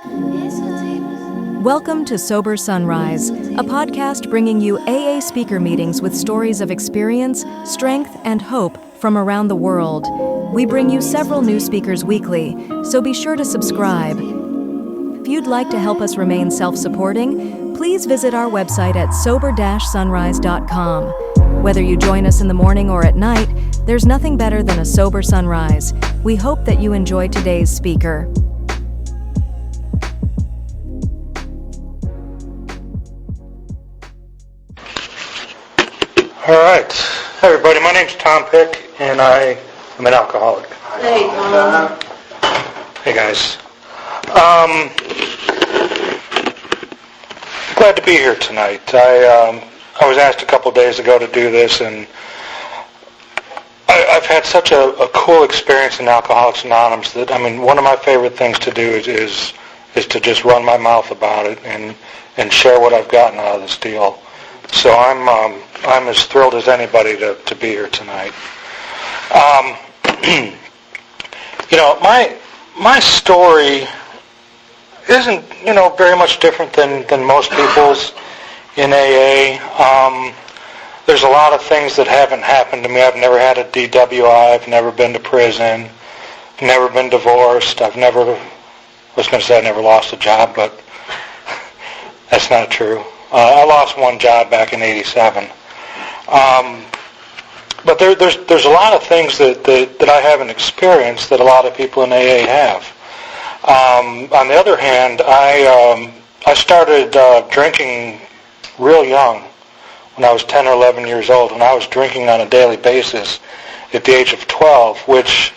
Welcome to Sober Sunrise, a podcast bringing you AA speaker meetings with stories of experience, strength, and hope from around the world. We bring you several new speakers weekly, so be sure to subscribe. If you'd like to help us remain self-supporting, please visit our website at sober-sunrise.com. Whether you join us in the morning or at night, there's nothing better than a sober sunrise. We hope that you enjoy today's speaker. All right. Hi, everybody. My name's Tom Pick, and I am an alcoholic. Hey, Tom. Hey, guys. Glad to be here tonight. I was asked a couple days ago to do this, and I've had such a cool experience in Alcoholics Anonymous that, one of my favorite things to do is to just run my mouth about it and share what I've gotten out of this deal. So I'm as thrilled as anybody to be here tonight. My story isn't, very much different than most people's in AA. There's a lot of things that haven't happened to me. I've never had a DWI. I've never been to prison. I've never been divorced. I was going to say I never lost a job, but that's not true. I lost one job back in '87. But there's a lot of things that I haven't experienced that a lot of people in AA have. On the other hand, I started drinking real young when I was 10 or 11 years old, and I was drinking on a daily basis at the age of 12, which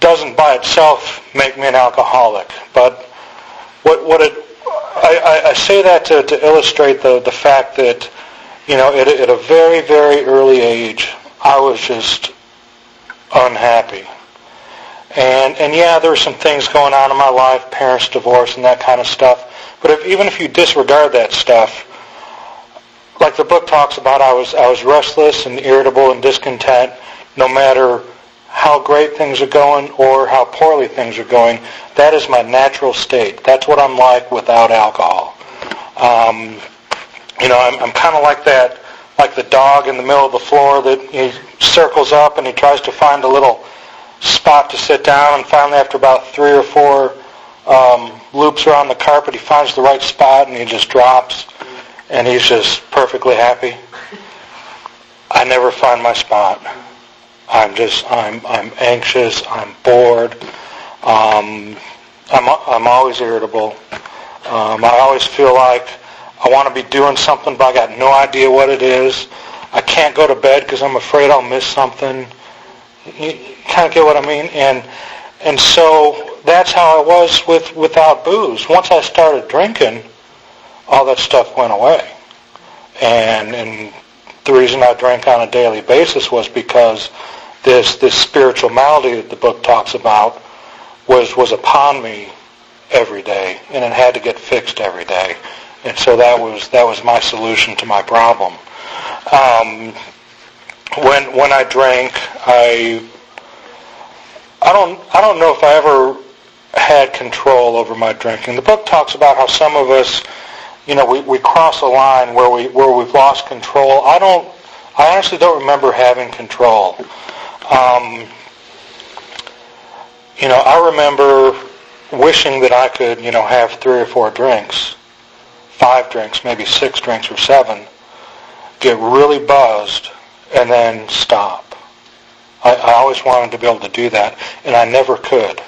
doesn't by itself make me an alcoholic. But I say that to illustrate the fact that, at a very, very early age, I was just unhappy. And yeah, there were some things going on in my life, parents' divorce and that kind of stuff. But even if you disregard that stuff, like the book talks about, I was restless and irritable and discontent no matter how great things are going or how poorly things are going. That is my natural state. That's what I'm like without alcohol. I'm kind of like that, like the dog in the middle of the floor that he circles up and he tries to find a little spot to sit down, and finally after about 3 or 4 loops around the carpet, he finds the right spot and he just drops and he's just perfectly happy. I never find my spot. I'm anxious, I'm bored, I'm always irritable. I always feel like I want to be doing something, but I got no idea what it is. I can't go to bed because I'm afraid I'll miss something. You kind of get what I mean? And so that's how I was without booze. Once I started drinking, all that stuff went away. And the reason I drank on a daily basis was because this spiritual malady that the book talks about was upon me every day, and it had to get fixed every day. And so that was my solution to my problem. When I drank, I don't know if I ever had control over my drinking. The book talks about how some of us, we cross a line where we've lost control. I honestly don't remember having control. I remember wishing that I could, have 3 or 4 drinks, 5 drinks, maybe 6 drinks or 7, get really buzzed, and then stop. I always wanted to be able to do that, and I never could.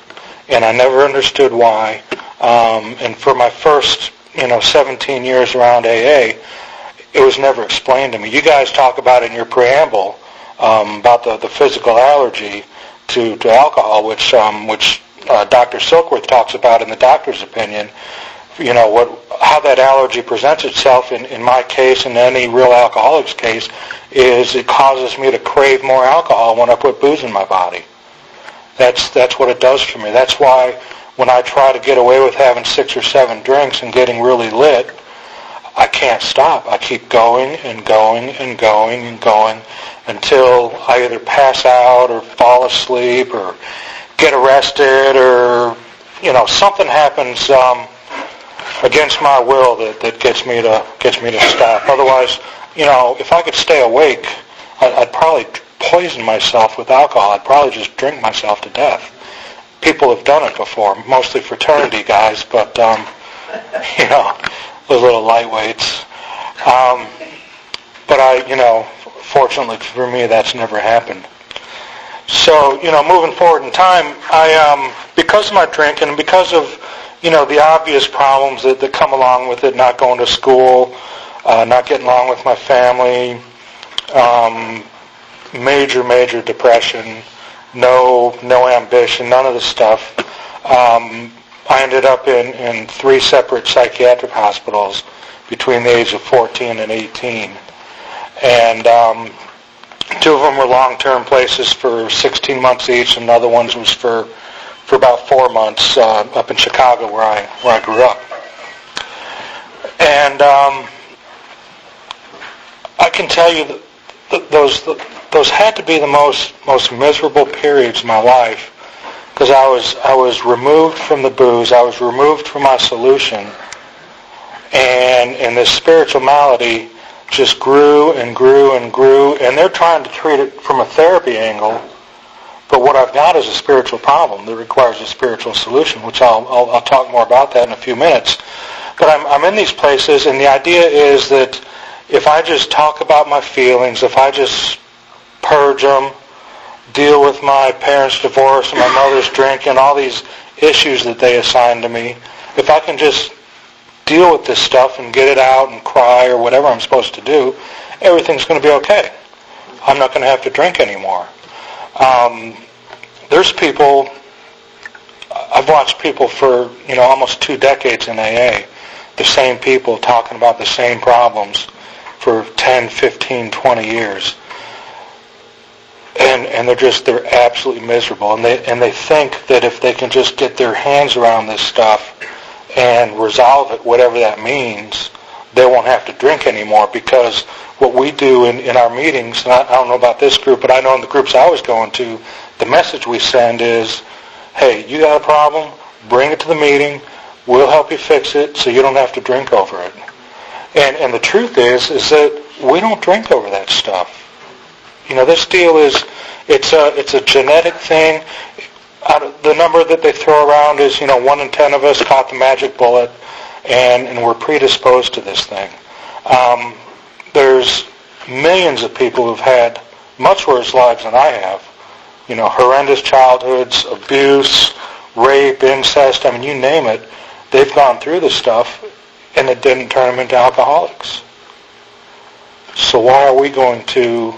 And I never understood why. And for my first, 17 years around AA, it was never explained to me. You guys talk about in your preamble about the physical allergy to alcohol, which Dr. Silkworth talks about in the doctor's opinion. How that allergy presents itself in my case and any real alcoholic's case is it causes me to crave more alcohol when I put booze in my body. That's what it does for me. That's why when I try to get away with having 6 or 7 drinks and getting really lit, I can't stop. I keep going and going and going and going until I either pass out or fall asleep or get arrested or something happens against my will that gets me to stop. Otherwise, if I could stay awake, I'd probably poison myself with alcohol. I'd probably just drink myself to death. People have done it before, mostly fraternity guys, but those little lightweights. But fortunately for me, that's never happened. So, moving forward in time, because of my drinking and because of, the obvious problems that come along with it, not going to school, not getting along with my family, major depression, no ambition, none of the stuff. I ended up in 3 separate psychiatric hospitals between the age of 14 and 18. And 2 of them were long-term places for 16 months each, and the other ones was for about 4 months up in Chicago where I grew up. And I can tell you that those had to be the most miserable periods of my life, because I was removed from the booze, I was removed from my solution, and this spiritual malady just grew and grew and grew, and they're trying to treat it from a therapy angle, but what I've got is a spiritual problem that requires a spiritual solution, which I'll talk more about that in a few minutes. But I'm in these places, and the idea is that if I just talk about my feelings, if I just purge them, deal with my parents' divorce and my mother's drinking, all these issues that they assign to me, if I can just deal with this stuff and get it out and cry or whatever I'm supposed to do, everything's going to be okay. I'm not going to have to drink anymore. There's people, I've watched people for, almost 2 decades in AA, the same people talking about the same problems for 10, 15, 20 years. And they're absolutely miserable. And they think that if they can just get their hands around this stuff and resolve it, whatever that means, they won't have to drink anymore, because what we do in our meetings, and I don't know about this group, but I know in the groups I was going to, the message we send is, hey, you got a problem, bring it to the meeting, we'll help you fix it so you don't have to drink over it. And the truth is that we don't drink over that stuff. This deal is, it's a genetic thing. The number that they throw around is, 1 in 10 of us caught the magic bullet, and we're predisposed to this thing. There's millions of people who've had much worse lives than I have. Horrendous childhoods, abuse, rape, incest, you name it. They've gone through this stuff, and it didn't turn them into alcoholics. So why are we going to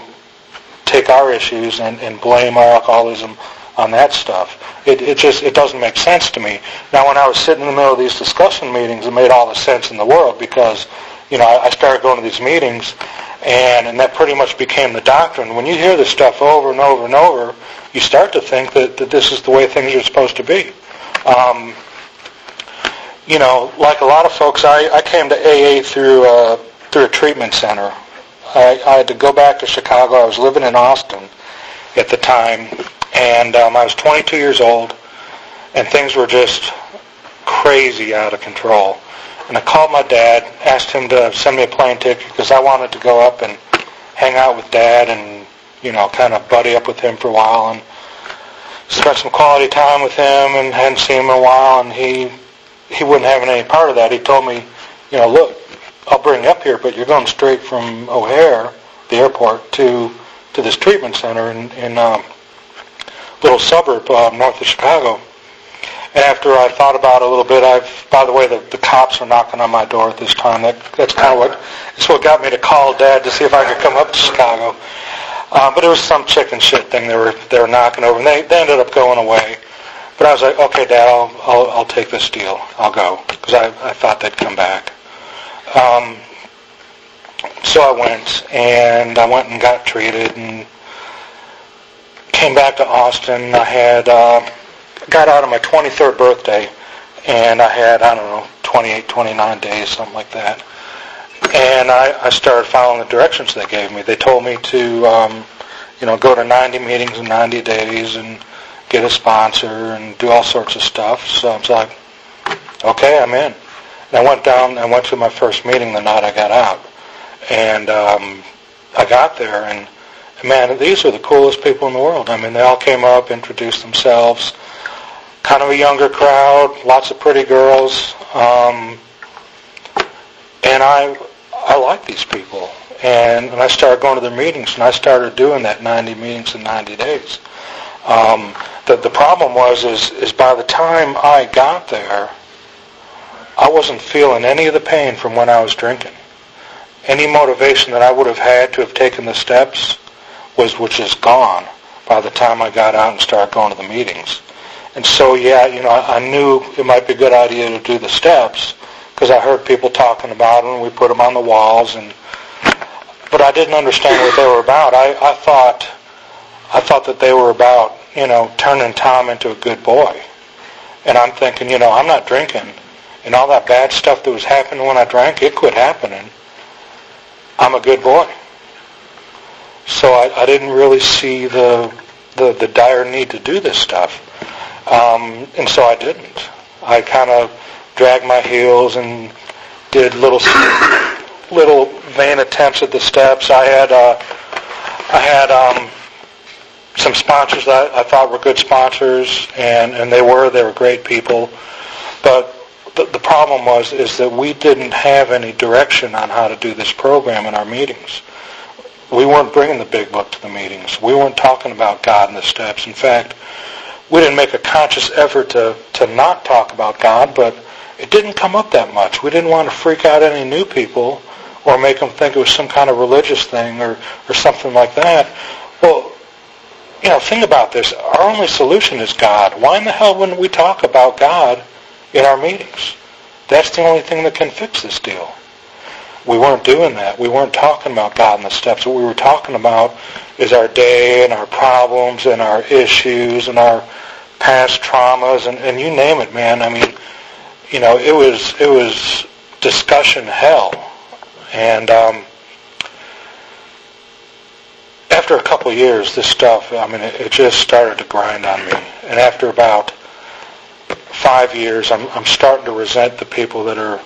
take our issues and blame our alcoholism on that stuff? It doesn't make sense to me. Now, when I was sitting in the middle of these discussion meetings, it made all the sense in the world, because I started going to these meetings, and that pretty much became the doctrine. When you hear this stuff over and over and over, you start to think that this is the way things are supposed to be. Like a lot of folks, I came to AA through a treatment center. I had to go back to Chicago. I was living in Austin at the time, and I was 22 years old, and things were just crazy out of control. And I called my dad, asked him to send me a plane ticket, because I wanted to go up and hang out with Dad and, kind of buddy up with him for a while, and spent some quality time with him, and hadn't seen him in a while, and he wouldn't have any part of that. He told me, look, I'll bring you up here, but you're going straight from O'Hare, the airport, to this treatment center in a little suburb north of Chicago. And after I thought about it a little bit, by the way, the cops are knocking on my door at this time. That's kind of what got me to call Dad to see if I could come up to Chicago. But it was some chicken shit thing they were knocking over, and they ended up going away. But I was like, okay, Dad, I'll take this deal. I'll go, because I thought they'd come back. So I went and got treated, and came back to Austin. I had got out on my 23rd birthday, and I had, 28, 29 days, something like that. And I started following the directions they gave me. They told me to, go to 90 meetings in 90 days, and get a sponsor and do all sorts of stuff. So I was like, okay, I'm in. And I went to my first meeting the night I got out. And I got there, and man, these are the coolest people in the world. I mean, they all came up, introduced themselves. Kind of a younger crowd, lots of pretty girls. And I like these people. And I started going to their meetings, and I started doing that 90 meetings in 90 days. The problem was by the time I got there, I wasn't feeling any of the pain from when I was drinking. Any motivation that I would have had to have taken the steps was just gone by the time I got out and started going to the meetings. And so, yeah, I knew it might be a good idea to do the steps because I heard people talking about them, and we put them on the walls. But I didn't understand what they were about. I thought that they were about, turning Tom into a good boy. And I'm thinking, I'm not drinking. And all that bad stuff that was happening when I drank, it quit happening. I'm a good boy. So I didn't really see the dire need to do this stuff. And so I didn't. I kind of dragged my heels and did little vain attempts at the steps. I had some sponsors that I thought were good sponsors, and they were great people. But the problem is that we didn't have any direction on how to do this program in our meetings. We weren't bringing the big book to the meetings. We weren't talking about God and the steps. In fact, we didn't make a conscious effort to not talk about God, but it didn't come up that much. We didn't want to freak out any new people or make them think it was some kind of religious thing or something like that. Well, think about this. Our only solution is God. Why in the hell wouldn't we talk about God in our meetings? That's the only thing that can fix this deal. We weren't doing that. We weren't talking about God and the steps. What we were talking about is our day and our problems and our issues and our past traumas and you name it, man. I mean, it was discussion hell. And after a couple of years, this stuff, it just started to grind on me. And after about 5 years, I'm starting to resent the people that are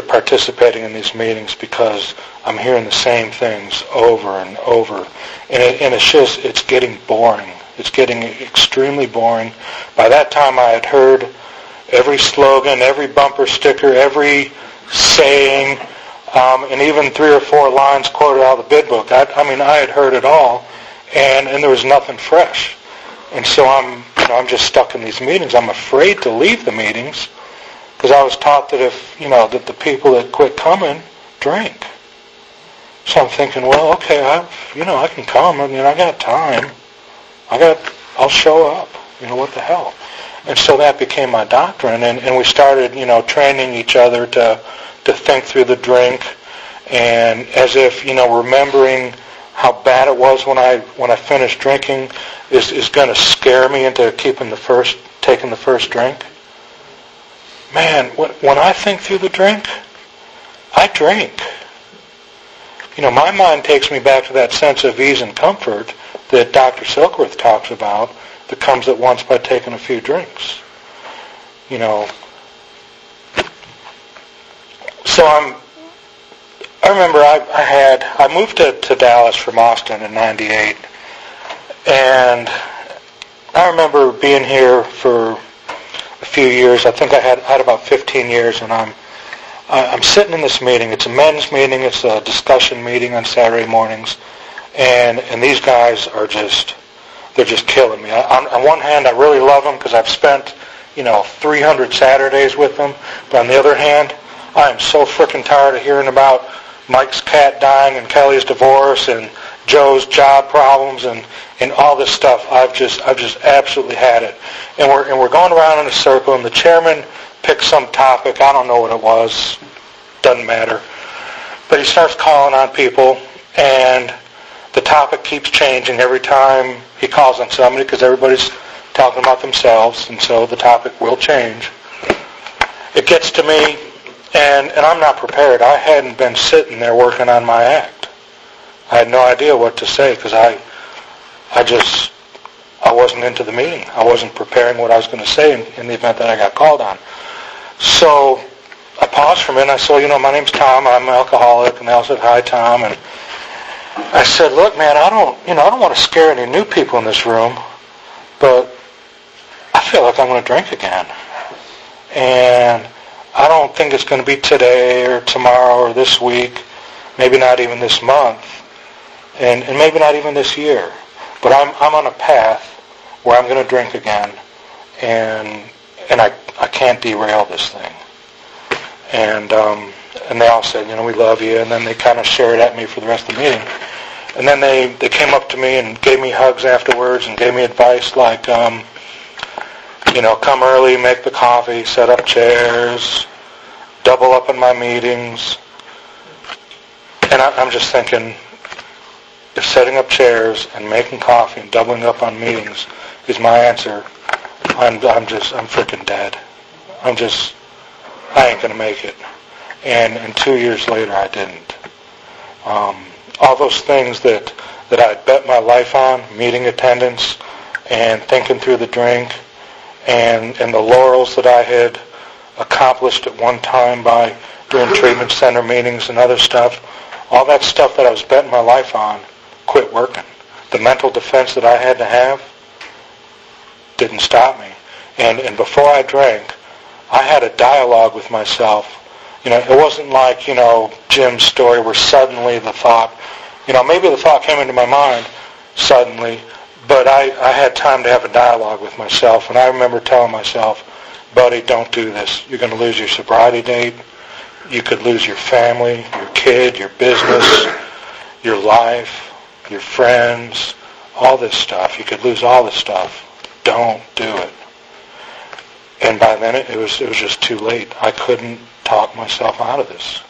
participating in these meetings because I'm hearing the same things over and over. And it's getting boring. It's getting extremely boring. By that time, I had heard every slogan, every bumper sticker, every saying, and even 3 or 4 lines quoted out of the bid book. I had heard it all, and there was nothing fresh. And so I'm just stuck in these meetings. I'm afraid to leave the meetings because I was taught that that the people that quit coming drink. So I'm thinking, well, okay, I can come. I got time. I'll show up. What the hell? And so that became my doctrine, and we started, training each other to think through the drink, and as if, remembering how bad it was when I finished drinking is going to scare me into taking the first drink. Man, when I think through the drink, I drink. My mind takes me back to that sense of ease and comfort that Dr. Silkworth talks about that comes at once by taking a few drinks. So I remember I moved to Dallas from Austin in '98, and I remember being here for a few years. I think I had about 15 years, and I'm sitting in this meeting. It's a men's meeting. It's a discussion meeting on Saturday mornings, and these guys they're just killing me. On one hand, I really love them because I've spent 300 Saturdays with them, but on the other hand, I am so freaking tired of hearing about Mike's cat dying and Kelly's divorce and Joe's job problems and all this stuff. I've just absolutely had it. And we're going around in a circle, and the chairman picked some topic. I don't know what it was. Doesn't matter. But he starts calling on people, and the topic keeps changing every time he calls on somebody because everybody's talking about themselves, and so the topic will change. It gets to me, and I'm not prepared. I hadn't been sitting there working on my act. I had no idea what to say because I wasn't into the meeting. I wasn't preparing what I was going to say in the event that I got called on. So I paused for a minute. I said, my name's Tom. I'm an alcoholic. And they all said, hi, Tom. And I said, look, man, I don't want to scare any new people in this room, but I feel like I'm going to drink again. And I don't think it's going to be today or tomorrow or this week, maybe not even this month, and maybe not even this year. But I'm on a path where I'm going to drink again, and I can't derail this thing. And they all said, we love you, and then they kind of shared at me for the rest of the meeting. And then they came up to me and gave me hugs afterwards and gave me advice like, come early, make the coffee, set up chairs, double up in my meetings. And I'm just thinking, if setting up chairs and making coffee and doubling up on meetings is my answer, I'm freaking dead. I ain't going to make it. And 2 years later, I didn't. All those things that I'd bet my life on, meeting attendance and thinking through the drink, and the laurels that I had accomplished at one time by doing treatment center meetings and other stuff, all that stuff that I was betting my life on quit working. The mental defense that I had to have didn't stop me. And before I drank, I had a dialogue with myself. It wasn't like, Jim's story where suddenly the thought, maybe the thought came into my mind suddenly, but I had time to have a dialogue with myself. And I remember telling myself, buddy, don't do this. You're going to lose your sobriety date. You could lose your family, your kid, your business, your life, your friends, all this stuff. You could lose all this stuff. Don't do it. And by then it was just too late. I couldn't talk myself out of this.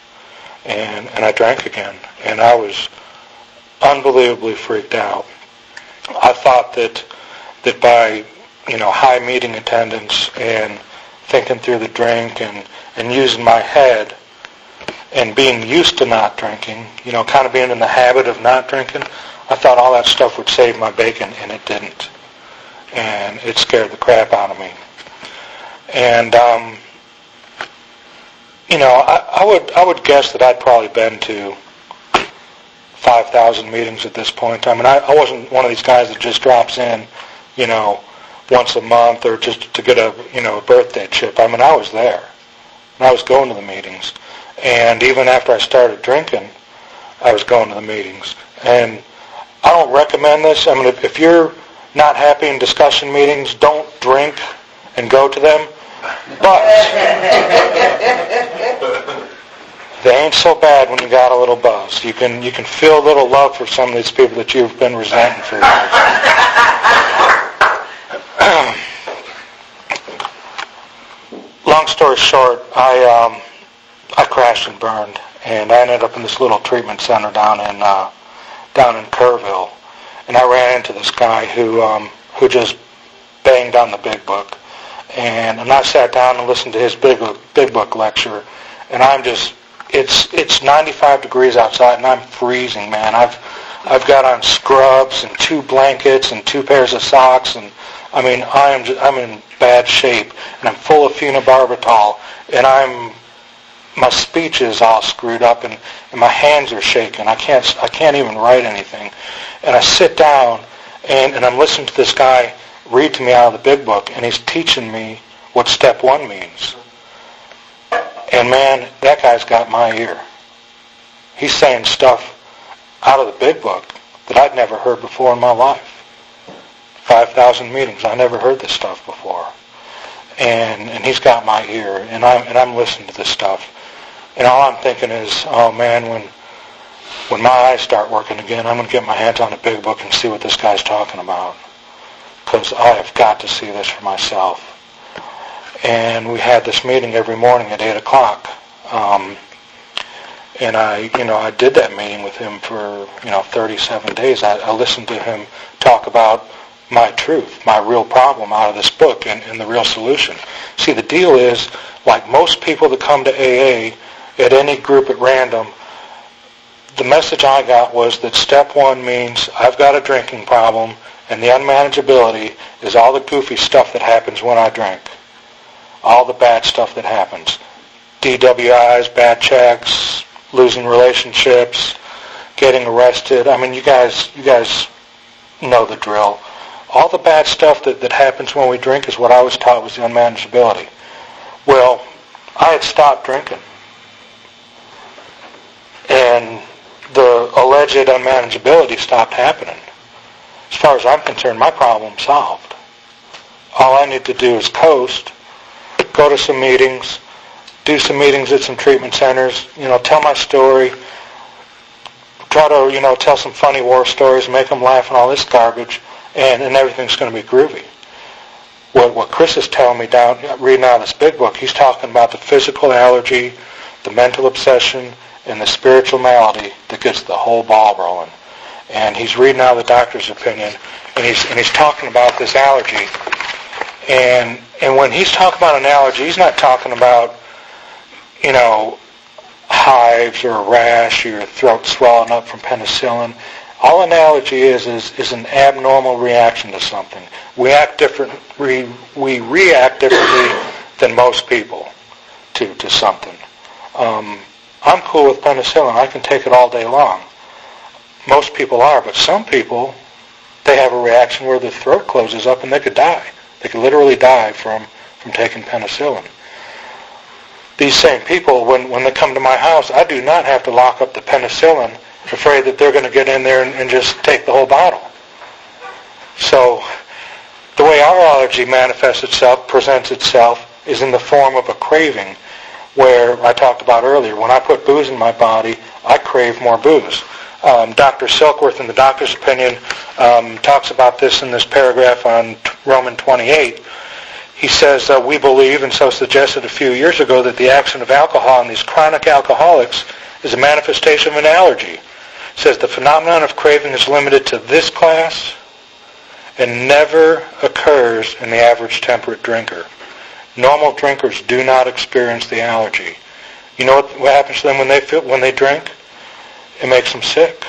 And I drank again. And I was unbelievably freaked out. I thought that by, high meeting attendance and thinking through the drink and using my head and being used to not drinking, kind of being in the habit of not drinking, I thought all that stuff would save my bacon, and it didn't. And it scared the crap out of me. And, I would guess that I'd probably been to 5,000 meetings at this point in time. And I wasn't one of these guys that just drops in, once a month or just to get a birthday chip. I was there. And I was going to the meetings. And even after I started drinking, I was going to the meetings. And I don't recommend this. If you're not happy in discussion meetings, don't drink and go to them. But they ain't so bad when you got a little buzz. You can feel a little love for some of these people that you've been resenting for years. Long story short, I crashed and burned, and I ended up in this little treatment center down in Kerrville, and I ran into this guy who just banged on the big book. And I sat down and listened to his big book lecture, and it's 95 degrees outside, and I'm freezing, man. I've got on scrubs and 2 blankets and 2 pairs of socks, and I'm in bad shape, and I'm full of phenobarbital, and my speech is all screwed up, and my hands are shaking. I can't even write anything. And I sit down, and I'm listening to this guy read to me out of the big book, and he's teaching me what step 1 means. And man, that guy's got my ear. He's saying stuff out of the big book that I'd never heard before in my life. 5,000 meetings, I never heard this stuff before. And he's got my ear, and I'm listening to this stuff. And all I'm thinking is, oh man, when my eyes start working again, I'm going to get my hands on the big book and see what this guy's talking about. Because I have got to see this for myself. And we had this meeting every morning at 8 o'clock. And I did that meeting with him for 37 days. I listened to him talk about my truth, my real problem out of this book, and the real solution. See, the deal is, like most people that come to AA at any group at random, the message I got was that step 1 means I've got a drinking problem, And the unmanageability is all the goofy stuff that happens when I drink. All the bad stuff that happens. DWIs, bad checks, losing relationships, getting arrested. I mean, you guys know the drill. All the bad stuff that happens when we drink is what I was taught was the unmanageability. Well, I had stopped drinking. And the alleged unmanageability stopped happening. As far as I'm concerned, my problem's solved. All I need to do is coast, go to some meetings, do some meetings at some treatment centers, tell my story, try to, tell some funny war stories, make them laugh and all this garbage, and everything's going to be groovy. What Chris is telling me reading out of this big book, he's talking about the physical allergy, the mental obsession, and the spiritual malady that gets the whole ball rolling. And he's reading out the doctor's opinion, and he's talking about this allergy. And when he's talking about an allergy, he's not talking about, hives or a rash or your throat swelling up from penicillin. All an allergy is an abnormal reaction to something. We react differently than most people to something. I'm cool with penicillin. I can take it all day long. Most people are, but some people, they have a reaction where their throat closes up and they could die. They could literally die from taking penicillin. These same people, when they come to my house, I do not have to lock up the penicillin, afraid that they're going to get in there and just take the whole bottle. So the way our allergy manifests itself, presents itself, is in the form of a craving, where I talked about earlier. When I put booze in my body, I crave more booze. Dr. Silkworth, in the doctor's opinion, talks about this in this paragraph on Roman 28. He says, we believe, and so suggested a few years ago, that the action of alcohol on these chronic alcoholics is a manifestation of an allergy. He says the phenomenon of craving is limited to this class and never occurs in the average temperate drinker. Normal drinkers do not experience the allergy. You know what happens to them when they drink? It makes them sick.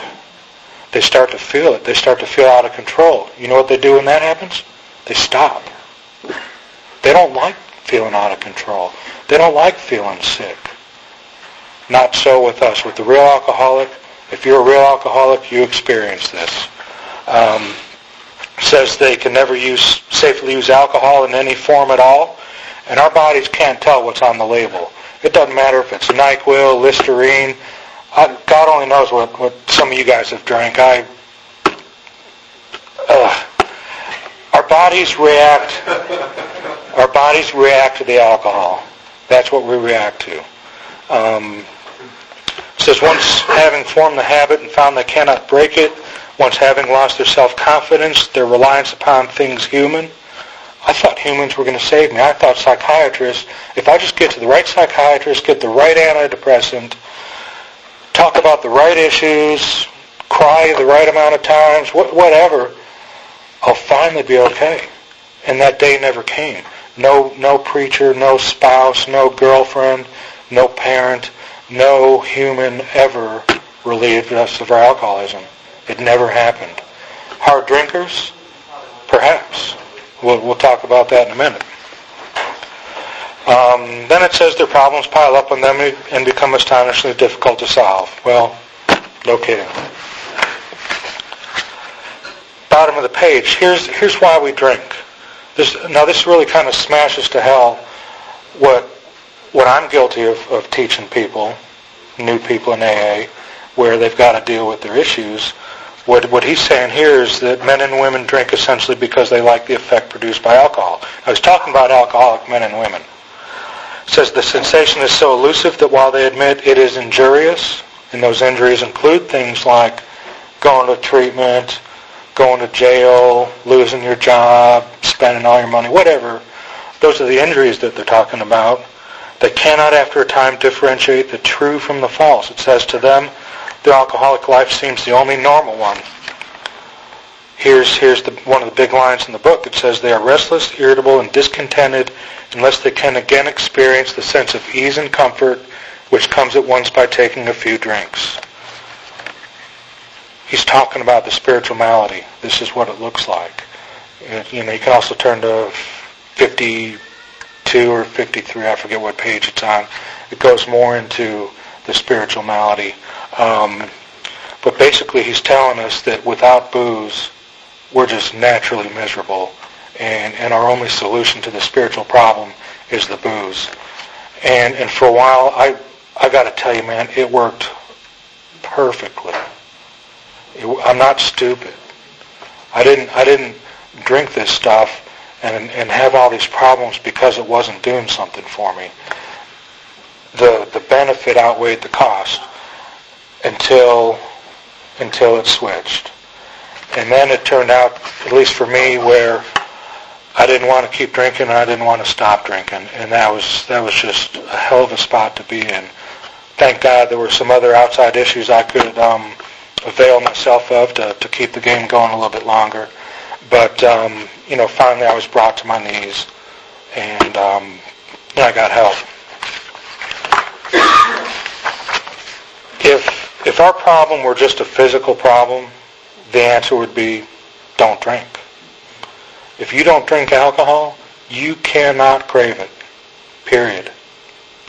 They start to feel it. They start to feel out of control. You know what they do when that happens? They stop. They don't like feeling out of control. They don't like feeling sick. Not so with us. With the real alcoholic, if you're a real alcoholic, you experience this. Says they can never safely use alcohol in any form at all, and our bodies can't tell what's on the label. It doesn't matter if it's NyQuil, Listerine. God only knows what some of you guys have drank. Our bodies react to the alcohol. That's what we react to. It says once having formed the habit and found they cannot break it, once having lost their self-confidence, their reliance upon things human. I thought humans were going to save me. I thought psychiatrists, if I just get to the right psychiatrist, get the right antidepressant, talk about the right issues, cry the right amount of times, whatever, I'll finally be okay. And that day never came. No preacher, no spouse, no girlfriend, no parent, no human ever relieved us of our alcoholism. It never happened. Hard drinkers? Perhaps. We'll talk about that in a minute. Then it says their problems pile up on them and become astonishingly difficult to solve. Well, no kidding. Bottom of the page. Here's why we drink. This really kind of smashes to hell what I'm guilty of teaching people, new people in AA, where they've got to deal with their issues. What he's saying here is that men and women drink essentially because they like the effect produced by alcohol. I was talking about alcoholic men and women. It says the sensation is so elusive that while they admit it is injurious, and those injuries include things like going to treatment, going to jail, losing your job, spending all your money, whatever, those are the injuries that they're talking about. They cannot after a time differentiate the true from the false. It says to them, their alcoholic life seems the only normal one. Here's one of the big lines in the book. It says they are restless, irritable, and discontented unless they can again experience the sense of ease and comfort which comes at once by taking a few drinks. he's talking about the spiritual malady. This is what it looks like. You can also turn to 52 or 53, I forget what page it's on. It goes more into the spiritual malady. But basically he's telling us that without booze, we're just naturally miserable. And our only solution to the spiritual problem is the booze. And for a while, I got to tell you, man, it worked perfectly. I'm not stupid. I didn't drink this stuff and have all these problems because it wasn't doing something for me. The benefit outweighed the cost until it switched. And then it turned out, at least for me, where I didn't want to keep drinking and I didn't want to stop drinking. And that was just a hell of a spot to be in. Thank God there were some other outside issues I could avail myself of to keep the game going a little bit longer. But, finally I was brought to my knees and I got help. If our problem were just a physical problem, the answer would be don't drink. If you don't drink alcohol, you cannot crave it. Period.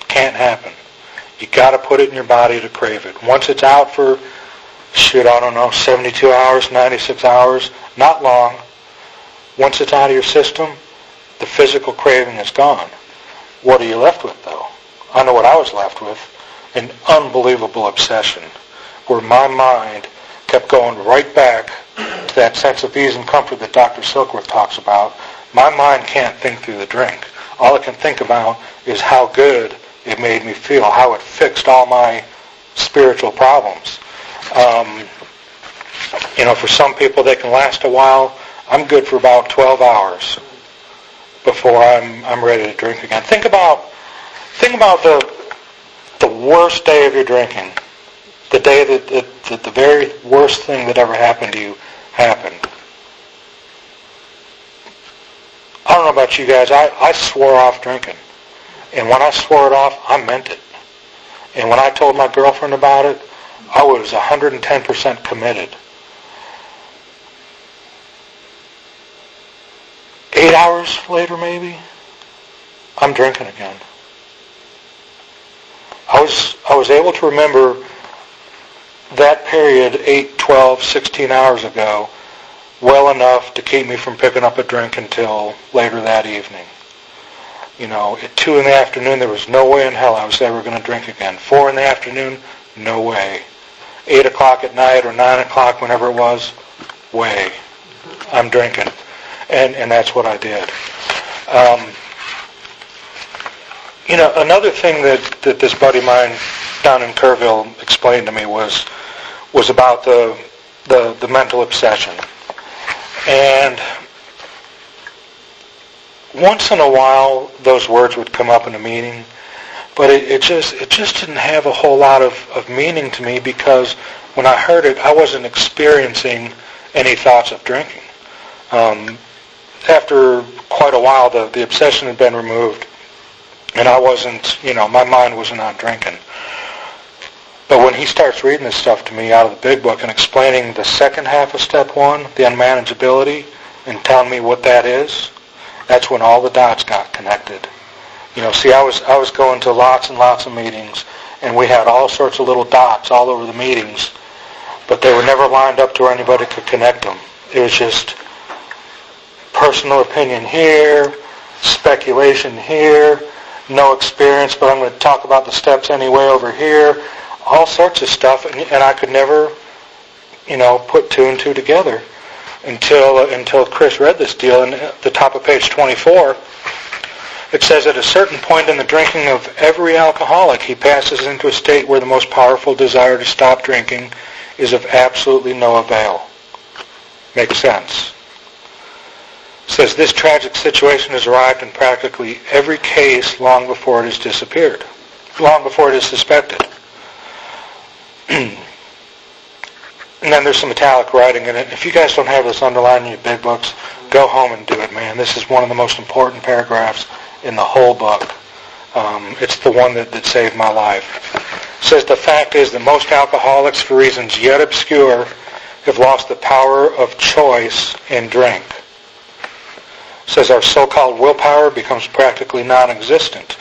Can't happen. You got to put it in your body to crave it. Once it's out for, 72 hours, 96 hours, not long. Once it's out of your system, the physical craving is gone. What are you left with, though? I know what I was left with. An unbelievable obsession where my mind kept going right back to that sense of ease and comfort that Dr. Silkworth talks about. My mind can't think through the drink. All it can think about is how good it made me feel, how it fixed all my spiritual problems. For some people they can last a while. I'm good for about 12 hours before I'm ready to drink again. Think about the worst day of your drinking, the day that the very worst thing that ever happened to you happened. I don't know about you guys, I swore off drinking. And when I swore it off, I meant it. And when I told my girlfriend about it, I was 110% committed. 8 hours later, maybe, I'm drinking again. I was able to remember that period 8, 12, 16 hours ago well enough to keep me from picking up a drink until later that evening. At 2 in the afternoon, there was no way in hell I was ever going to drink again. 4 in the afternoon, no way. 8 o'clock at night or 9 o'clock, whenever it was, way. I'm drinking. And that's what I did. Another thing that this buddy of mine down in Kerrville explained to me was about the mental obsession. And once in a while, those words would come up in a meeting, but it just didn't have a whole lot of meaning to me because when I heard it, I wasn't experiencing any thoughts of drinking. After quite a while, the obsession had been removed, and I wasn't, my mind wasn't on drinking. But when he starts reading this stuff to me out of the big book and explaining the second half of step 1, the unmanageability, and telling me what that is, that's when all the dots got connected. I was going to lots and lots of meetings, and we had all sorts of little dots all over the meetings, but they were never lined up to where anybody could connect them. It was just personal opinion here, speculation here, no experience, but I'm going to talk about the steps anyway over here, all sorts of stuff, and I could never, put 2 and 2 together until Chris read this deal. And at the top of page 24, it says, at a certain point in the drinking of every alcoholic, he passes into a state where the most powerful desire to stop drinking is of absolutely no avail. Makes sense. It says this tragic situation has arrived in practically every case long before it has disappeared, long before it is suspected. And then there's some italic writing in it. If you guys don't have this underlined in your big books, go home and do it, man. This is one of the most important paragraphs in the whole book. It's the one that saved my life. It says the fact is that most alcoholics, for reasons yet obscure, have lost the power of choice in drink. It says our so-called willpower becomes practically non-existent.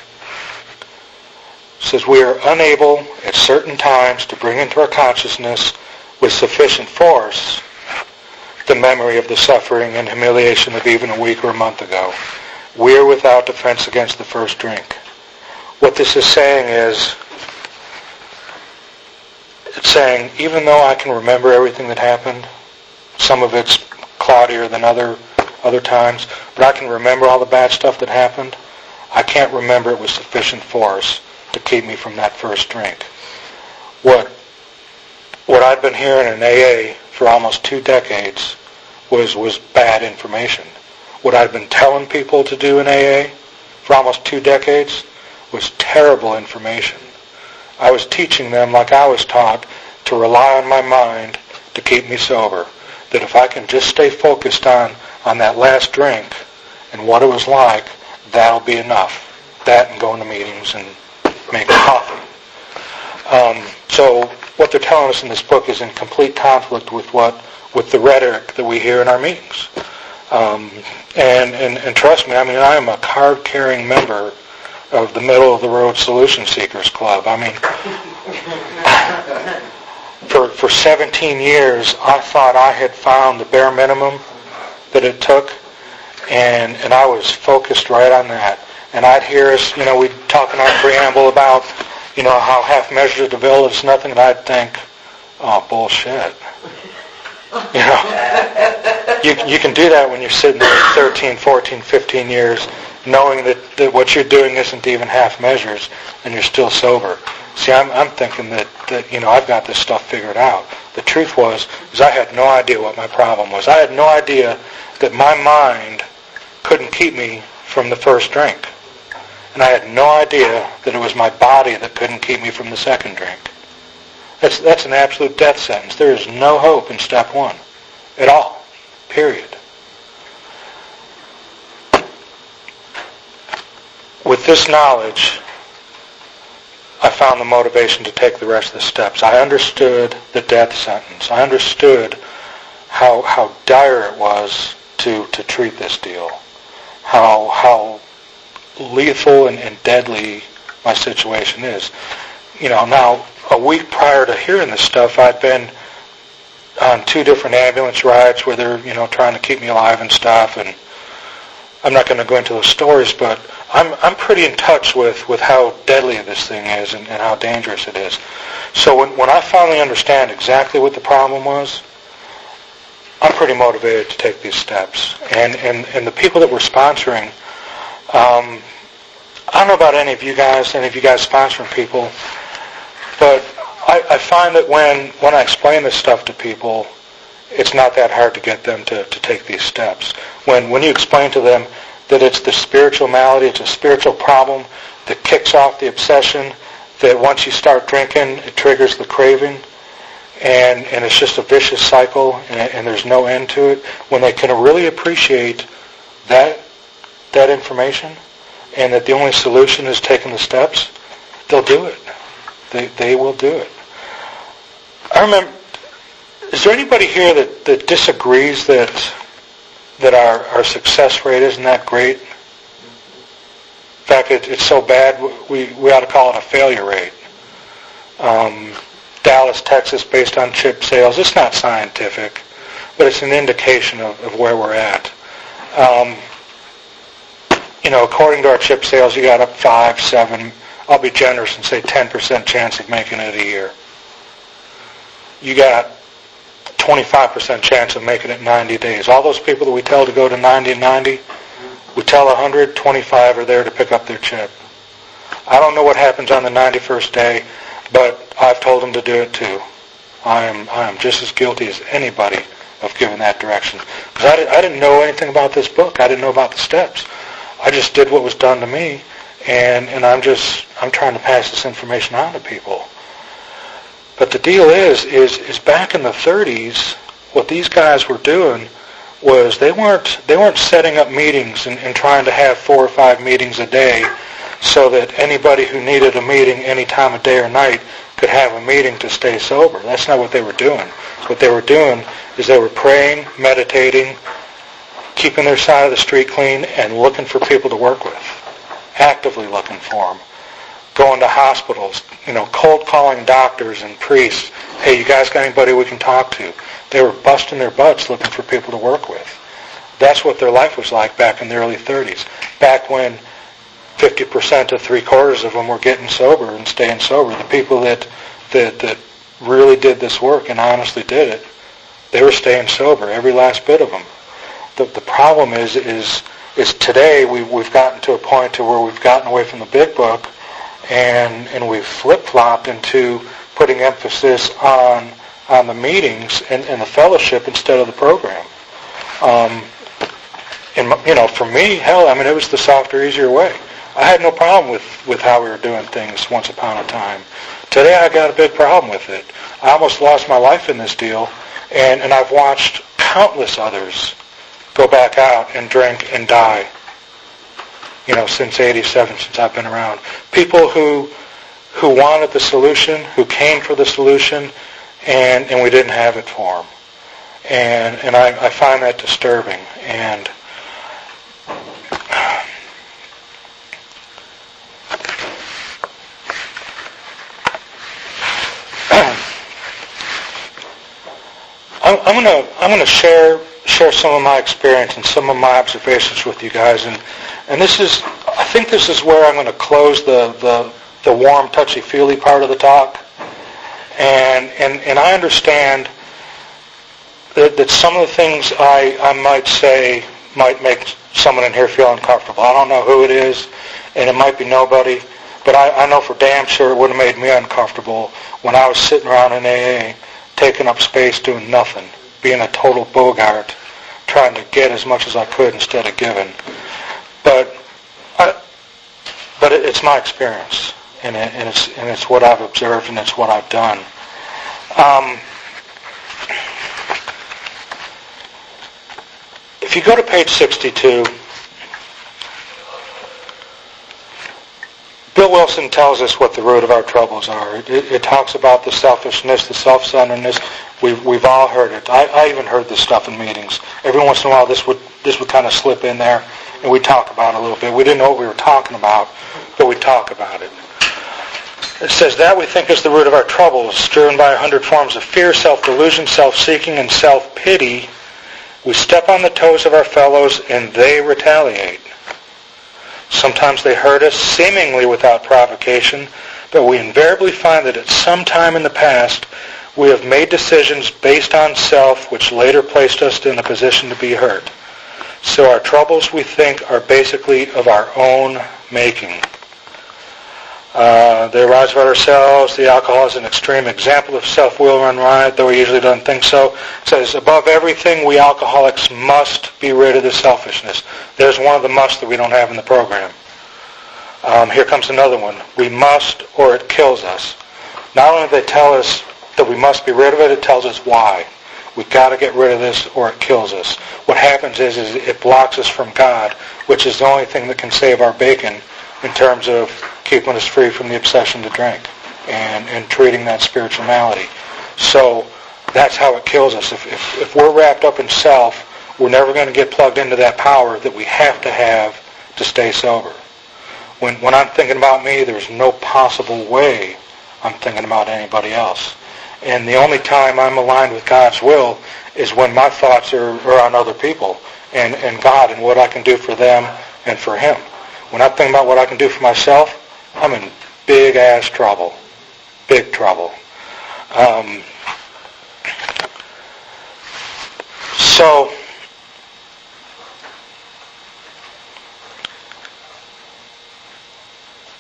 It says we are unable at certain times to bring into our consciousness with sufficient force the memory of the suffering and humiliation of even a week or a month ago. We are without defense against the first drink. What this is saying is, it's saying, even though I can remember everything that happened, some of it's cloudier than other times, but I can remember all the bad stuff that happened, I can't remember it with sufficient force to keep me from that first drink. What I'd been hearing in AA for almost 2 decades was bad information. What I'd been telling people to do in AA for almost 2 decades was terrible information. I was teaching them, like I was taught, to rely on my mind to keep me sober. That if I can just stay focused on that last drink and what it was like, that'll be enough. That and going to meetings and making coffee. So what they're telling us in this book is in complete conflict with the rhetoric that we hear in our meetings. And trust me, I mean, I am a card-carrying member of the Middle of the Road Solution Seekers Club. I mean, for 17 years, I thought I had found the bare minimum that it took, and I was focused right on that. And I'd hear us, we'd talk in our preamble about, how half measures of the village is nothing, and I'd think, oh, bullshit. You can do that when you're sitting there 13, 14, 15 years, knowing that what you're doing isn't even half measures, and you're still sober. See, I'm thinking that I've got this stuff figured out. The truth was I had no idea what my problem was. I had no idea that my mind couldn't keep me from the first drink. And I had no idea that it was my body that couldn't keep me from the second drink. That's an absolute death sentence. There is no hope in step 1 at all. Period. With this knowledge, I found the motivation to take the rest of the steps. I understood the death sentence. I understood how dire it was to treat this deal. How lethal and deadly my situation is. Now, a week prior to hearing this stuff, I'd been on 2 different ambulance rides where they're, trying to keep me alive and stuff. And I'm not going to go into those stories, but I'm pretty in touch with how deadly this thing is and how dangerous it is. So when I finally understand exactly what the problem was, I'm pretty motivated to take these steps. And the people that we're sponsoring, I don't know about any of you guys sponsoring people, but I find that when I explain this stuff to people, it's not that hard to get them to take these steps. When you explain to them that it's the spiritual malady, it's a spiritual problem that kicks off the obsession, that once you start drinking, it triggers the craving, and it's just a vicious cycle, and there's no end to it, when they can really appreciate that information, and that the only solution is taking the steps, they'll do it. They will do it. I remember, is there anybody here that disagrees that our success rate isn't that great? In fact, it's so bad, we ought to call it a failure rate. Dallas, Texas, based on chip sales, it's not scientific, but it's an indication of where we're at. According to our chip sales, you got a 5, 7, I'll be generous and say 10% chance of making it a year. You got 25% chance of making it 90 days. All those people that we tell to go to 90 and 90, we tell 100, 25 are there to pick up their chip. I don't know what happens on the 91st day, but I've told them to do it too. I am just as guilty as anybody of giving that direction. Because I didn't know anything about this book. I didn't know about the steps. I just did what was done to me, and I'm trying to pass this information on to people. But the deal is back in the 30s, what these guys were doing was they weren't setting up meetings and trying to have 4 or 5 meetings a day so that anybody who needed a meeting any time of day or night could have a meeting to stay sober. That's not what they were doing. What they were doing is they were praying, meditating, keeping their side of the street clean, and looking for people to work with, actively looking for them. Going to hospitals, cold calling doctors and priests. Hey, you guys got anybody we can talk to? They were busting their butts looking for people to work with. That's what their life was like back in the early 30s. Back when 50% to 3/4 of them were getting sober and staying sober. The people that really did this work and honestly did it, they were staying sober, every last bit of them. The problem is today we've gotten to a point to where we've gotten away from the big book and we've flip-flopped into putting emphasis on the meetings and the fellowship instead of the program. For me, it was the softer, easier way. I had no problem with how we were doing things once upon a time. Today I got a big problem with it. I almost lost my life in this deal, and I've watched countless others go back out and drink and die, since 87, since I've been around. People who wanted the solution, who came for the solution, and we didn't have it for them. And I find that disturbing. And I'm gonna share some of my experience and some of my observations with you guys, and I think this is where I'm going to close the warm, touchy-feely part of the talk. And I understand that some of the things I might say might make someone in here feel uncomfortable. I don't know who it is, and it might be nobody, but I know for damn sure it would have made me uncomfortable when I was sitting around in AA, taking up space, doing nothing, being a total bogart, trying to get as much as I could instead of giving. But it's my experience, and it's what I've observed, and it's what I've done. If you go to page 62, Bill Wilson tells us what the root of our troubles are. It talks about the selfishness, the self-centeredness. We've all heard it. I even heard this stuff in meetings. Every once in a while, this would kind of slip in there, and we'd talk about it a little bit. We didn't know what we were talking about, but we'd talk about it. It says, that we think is the root of our troubles, strewn by 100 forms of fear, self-delusion, self-seeking, and self-pity. We step on the toes of our fellows, and they retaliate. Sometimes they hurt us, seemingly without provocation, but we invariably find that at some time in the past, we have made decisions based on self, which later placed us in a position to be hurt. So our troubles, we think, are basically of our own making. They arise about ourselves. The alcohol is an extreme example of self-will run riot, though he usually doesn't think so. It says, above everything, we alcoholics must be rid of the selfishness. There's one of the musts that we don't have in the program. Here comes another one. We must, or it kills us. Not only do they tell us that we must be rid of it, it tells us why. We've got to get rid of this, or it kills us. What happens is it blocks us from God, which is the only thing that can save our bacon in terms of keeping us free from the obsession to drink and treating that spiritual malady. So that's how it kills us. If we're wrapped up in self, we're never going to get plugged into that power that we have to stay sober. When I'm thinking about me, there's no possible way I'm thinking about anybody else. And the only time I'm aligned with God's will is when my thoughts are on other people and God and what I can do for them and for Him. When I'm thinking about what I can do for myself, I'm in big-ass trouble. Big trouble. So,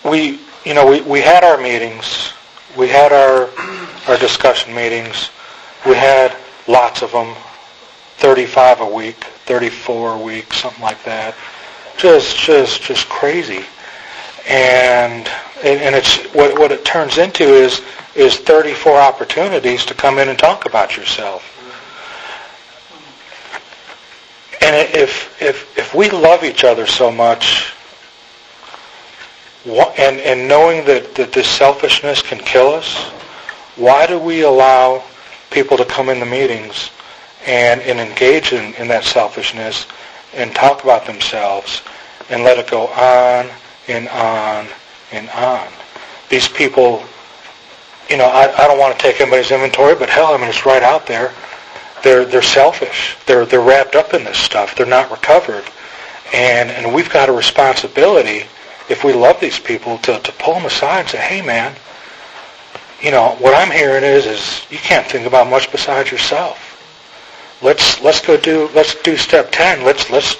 we had our meetings. We had our discussion meetings. We had lots of them, 35 a week, 34 a week, something like that. Just crazy. And it's what it turns into is 34 opportunities to come in and talk about yourself. And if we love each other so much, and knowing that this selfishness can kill us, Why do we allow people to come in the meetings and engage in that selfishness and talk about themselves and let it go on and on and on? These people, I don't want to take anybody's inventory, but hell, it's right out there. They're selfish. They're wrapped up in this stuff. They're not recovered. And we've got a responsibility, if we love these people, to pull them aside and say, hey man, what I'm hearing is you can't think about much besides yourself. Let's do step 10. Let's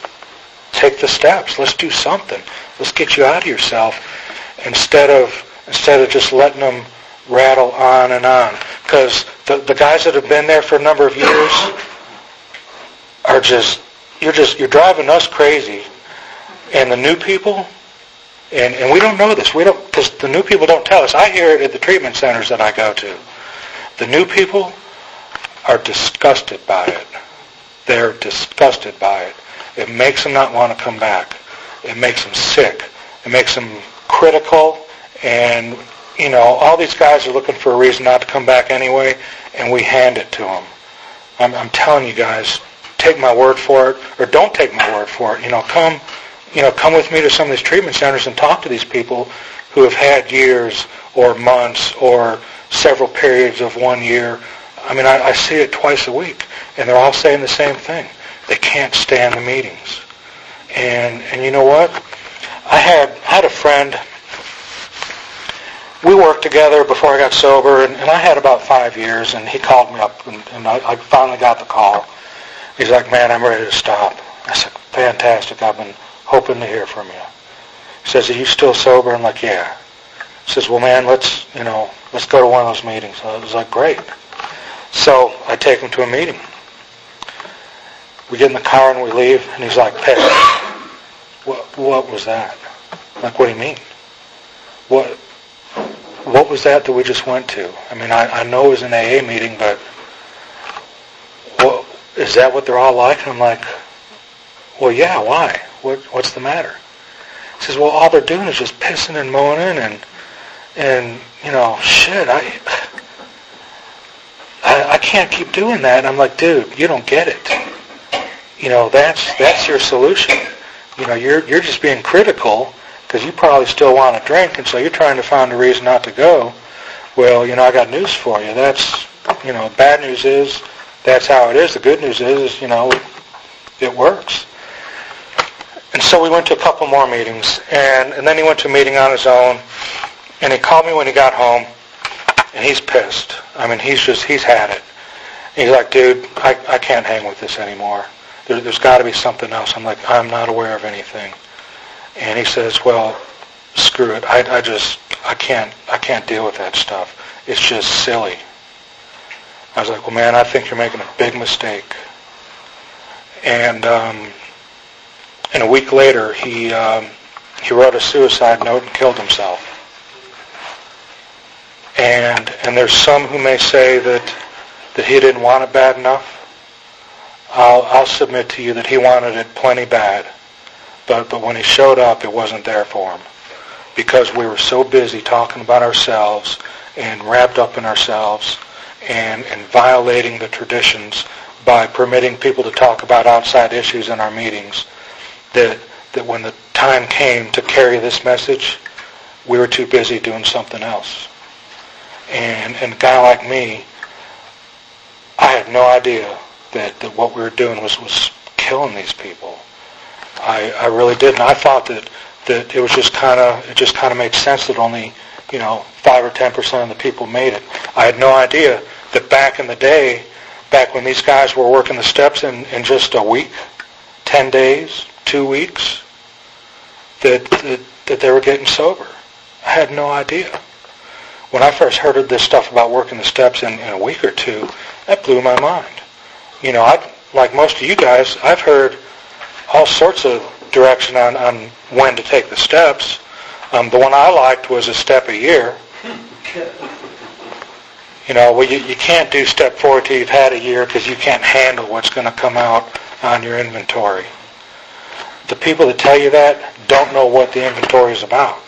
take the steps. Let's do something. Let's get you out of yourself instead of just letting them rattle on and on. Because the guys that have been there for a number of years are you're driving us crazy. And the new people, and we don't know this. We don't, because the new people don't tell us. I hear it at the treatment centers that I go to. The new people are disgusted by it. They're disgusted by it. It makes them not want to come back. It makes them sick. It makes them critical. And, all these guys are looking for a reason not to come back anyway, and we hand it to them. I'm telling you guys, take my word for it, or don't take my word for it. Come with me to some of these treatment centers and talk to these people who have had years or months or several periods of 1 year. I see it twice a week, and they're all saying the same thing. They can't stand the meetings. And you know what? I had a friend. We worked together before I got sober, and I had about 5 years, and he called me up, and I finally got the call. He's like, man, I'm ready to stop. I said, fantastic. I've been hoping to hear from you. He says, are you still sober? I'm like, yeah. He says, well, man, let's go to one of those meetings. I was like, great. So I take him to a meeting. We get in the car and we leave, and he's like, pissed. What was that? I'm like, what do you mean? What was that we just went to? I know it was an AA meeting, but is that what they're all like? And I'm like, well, yeah, why? What's the matter? He says, well, all they're doing is just pissing and moaning and shit, I can't keep doing that. And I'm like, dude, you don't get it. That's your solution. You're just being critical because you probably still want to drink, and so you're trying to find a reason not to go. Well, I got news for you. That's, bad news is that's how it is. The good news is, it works. And so we went to a couple more meetings, and then he went to a meeting on his own, and he called me when he got home, and he's pissed. He's had it. And he's like, dude, I can't hang with this anymore. There's got to be something else. I'm like, I'm not aware of anything. And he says, well, screw it. I can't deal with that stuff. It's just silly. I was like, well, man, I think you're making a big mistake. And a week later, he wrote a suicide note and killed himself. And there's some who may say that he didn't want it bad enough. I'll submit to you that he wanted it plenty bad. But when he showed up, it wasn't there for him. Because we were so busy talking about ourselves and wrapped up in ourselves and violating the traditions by permitting people to talk about outside issues in our meetings, that when the time came to carry this message, we were too busy doing something else. And a guy like me, I had no idea that what we were doing was killing these people. I really didn't. I thought that it was just kind of made sense that only 5 or 10% of the people made it. I had no idea that back in the day, back when these guys were working the steps in just a week, 10 days, 2 weeks, that they were getting sober. I had no idea. When I first heard of this stuff about working the steps in a week or two, that blew my mind. Like most of you guys, I've heard all sorts of direction on when to take the steps. The one I liked was a step a year. You can't do step 4 till you've had a year because you can't handle what's going to come out on your inventory. The people that tell you that don't know what the inventory is about.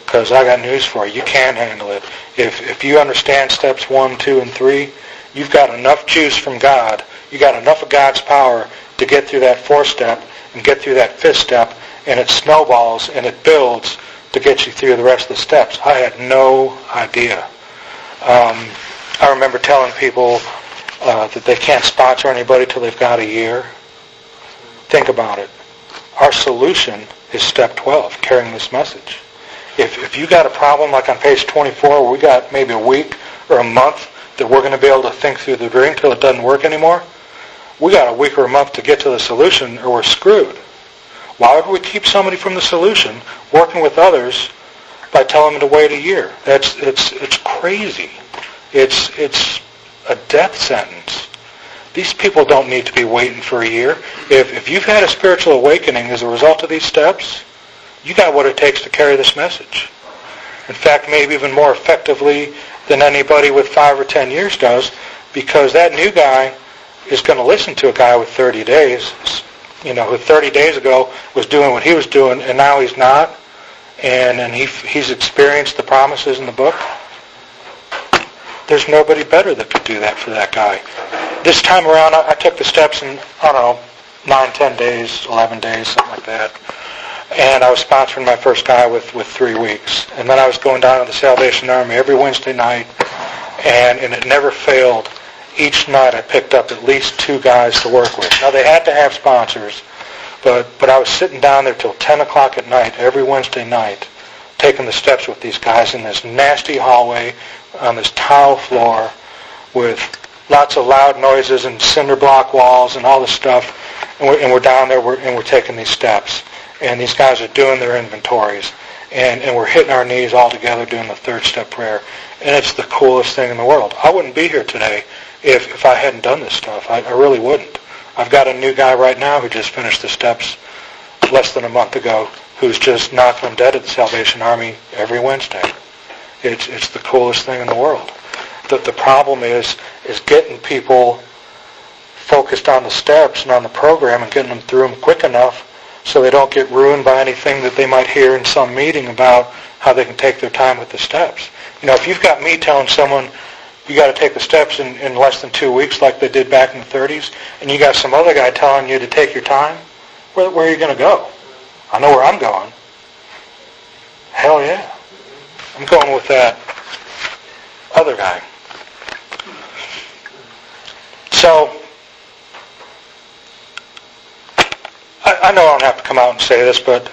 Because I got news for you. You can handle it. If you understand steps 1, 2, and 3, you've got enough juice from God. You got enough of God's power to get through that 4th step and get through that 5th step, and it snowballs and it builds to get you through the rest of the steps. I had no idea. I remember telling people that they can't sponsor anybody till they've got a year. Think about it. Our solution is step 12, carrying this message. If you got a problem like on page 24 where we got maybe a week or a month that we're going to be able to think through the dream till it doesn't work anymore, we got a week or a month to get to the solution or we're screwed. Why would we keep somebody from the solution working with others by telling them to wait a year? It's crazy. It's a death sentence. These people don't need to be waiting for a year. If you've had a spiritual awakening as a result of these steps, you got what it takes to carry this message. In fact, maybe even more effectively than anybody with 5 or 10 years does, because that new guy is going to listen to a guy with 30 days, who 30 days ago was doing what he was doing, and now he's not, and he's experienced the promises in the book. There's nobody better that could do that for that guy. This time around, I took the steps in, 9, 10 days, 11 days, something like that. And I was sponsoring my first guy with 3 weeks. And then I was going down to the Salvation Army every Wednesday night, and it never failed. Each night I picked up at least 2 guys to work with. Now, they had to have sponsors, but I was sitting down there till 10 o'clock at night every Wednesday night, taking the steps with these guys in this nasty hallway on this tile floor with lots of loud noises and cinder block walls and all this stuff. And we're down there and we're taking these steps. And these guys are doing their inventories. And we're hitting our knees all together doing the 3rd step prayer. And it's the coolest thing in the world. I wouldn't be here today if I hadn't done this stuff. I really wouldn't. I've got a new guy right now who just finished the steps less than a month ago, who's just knocking them dead at the Salvation Army every Wednesday. It's the coolest thing in the world. The problem is getting people focused on the steps and on the program and getting them through them quick enough so they don't get ruined by anything that they might hear in some meeting about how they can take their time with the steps. If you've got me telling someone you got to take the steps in less than 2 weeks like they did back in the 30s, and you got some other guy telling you to take your time, where are you going to go? I know where I'm going. Hell yeah. I'm going with that other guy. So, I know I don't have to come out and say this, but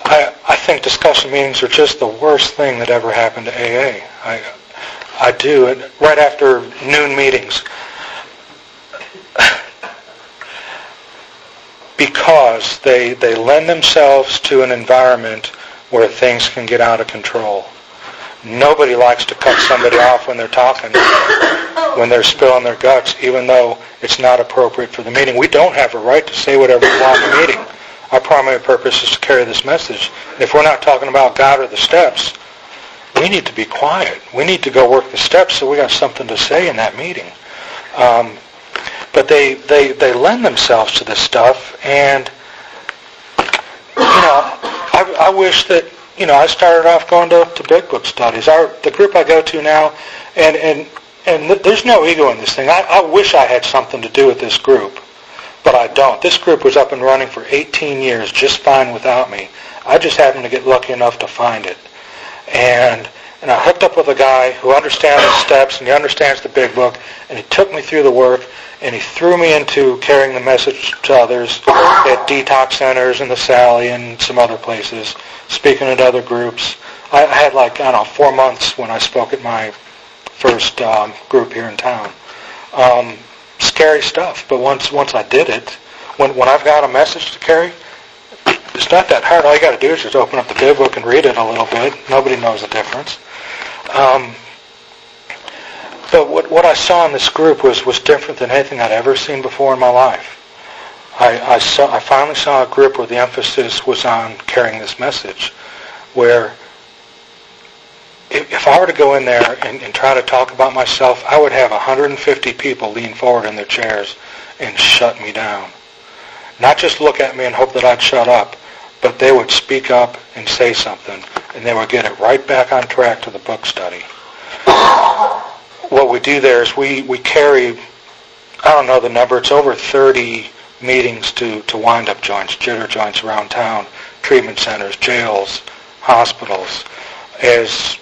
I think discussion meetings are just the worst thing that ever happened to AA. I do it right after noon meetings. Because they lend themselves to an environment where things can get out of control. Nobody likes to cut somebody off when they're talking, when they're spilling their guts, even though it's not appropriate for the meeting. We don't have a right to say whatever we want in the meeting. Our primary purpose is to carry this message. If we're not talking about God or the steps, we need to be quiet. We need to go work the steps so we got something to say in that meeting. But they lend themselves to this stuff, and I wish that I started off going to big book studies. The group I go to now, and there's no ego in this thing. I wish I had something to do with this group, but I don't. This group was up and running for 18 years just fine without me. I just happened to get lucky enough to find it. And I hooked up with a guy who understands the steps and he understands the big book, and he took me through the work, and he threw me into carrying the message to others at detox centers and the Sally and some other places, speaking at other groups. I had 4 months when I spoke at my first group here in town. Scary stuff, but once I did it, when I've got a message to carry, it's not that hard. All you got to do is just open up the big book and read it a little bit. Nobody knows the difference. But what I saw in this group was different than anything I'd ever seen before in my life. I finally saw a group where the emphasis was on carrying this message, where if I were to go in there and try to talk about myself, I would have 150 people lean forward in their chairs and shut me down. Not just look at me and hope that I'd shut up, but they would speak up and say something, and they would get it right back on track to the book study. What we do there is we carry, I don't know the number, it's over 30 meetings to wind-up joints, jitter joints around town, treatment centers, jails, hospitals. As